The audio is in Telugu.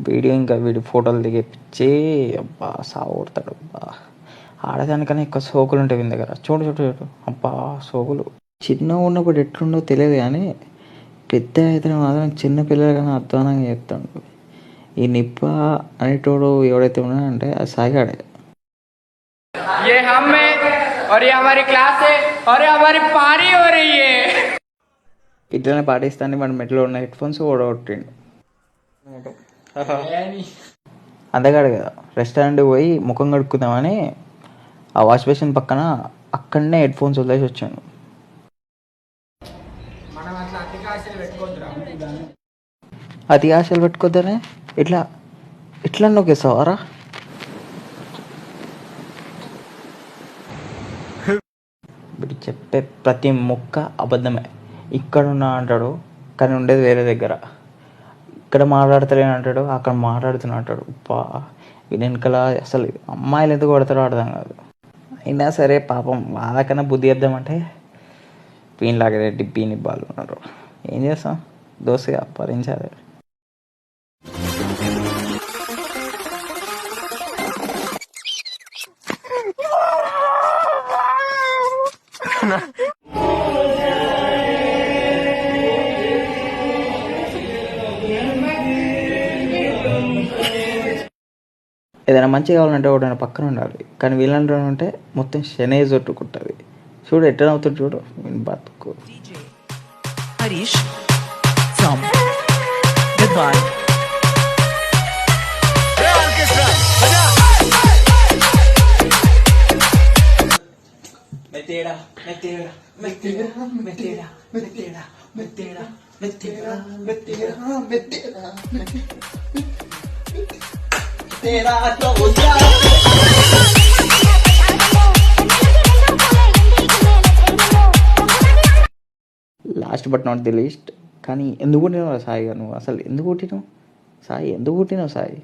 వీడియో ఇంకా వీడి ఫోటోలు దిగిపించి అబ్బా సాగుతాడు అబ్బా. ఆడదానికన్నా ఎక్కువ సోకులు ఉంటాయి వీని దగ్గర. చూడు చూడు చూడు అబ్బా సోకులు. చిన్నగా ఉన్నప్పుడు ఎట్లుండో తెలియదు కానీ పెద్ద అయితే మాత్రం చిన్న పిల్లలు కానీ అధ్వానంగా చెప్తాడు. ఈ నిప్ప అనేటోడు ఎవడైతే ఉన్నాడంటే అది సాగాడే. ये हम है और ये हमारी क्लास है और ये हमारी पारी हो रही है. ఇట్లనే పాటిస్తాను. మన మెట్లో ఉన్న హెడ్ ఫోన్స్ ఓడగొట్టిండు. అందగాడు కదా, రెస్టారెంట్కి పోయి ముఖం కడుక్కుందామని ఆ వాష్ బేసిన్ పక్కన అక్కడనే హెడ్ ఫోన్స్ వదిలేసి వచ్చాను. అతి ఆశలు పెట్టుకోద్దనే ఇట్లా ఇట్లా నొక్కేస్తావారా? ఇప్పుడు చెప్పే ప్రతి ముక్క అబద్ధమే. ఇక్కడున్నా అంటాడు కానీ ఉండేది వేరే దగ్గర. ఇక్కడ మాట్లాడతలేని అంటాడు, అక్కడ మాట్లాడుతున్నా అంటాడు. పా వెనకల అసలు అమ్మాయిలు ఎందుకు కొడతాడో అర్థం కాదు. అయినా సరే పాపం వాళ్ళకన్నా బుద్ధి చేద్దామంటే వీళ్ళలాగే డిబ్బీ నిబ్బాలు ఉన్నారు. ఏం చేస్తాం, దోస్తుగా భరించాలి. ఏదైనా మంచిగా కావాలంటే ఒకటి పక్కన ఉండాలి, కానీ వీళ్ళంటే ఉంటే మొత్తం శనే జొట్టుకుంటుంది. చూడు ఎట్లా అవుతుంది చూడు నేను బతుకు. Harish from Goodbye. Metera, metera, metera, metera, metera, metera, metera, metera, metera, metera, toda. Last but not the least, కానీ ఎందుకు కొట్టినావు సాయి? నువ్వు అసలు ఎందుకు కొట్టినావు సాయి? ఎందుకు కొట్టినావు సాయి?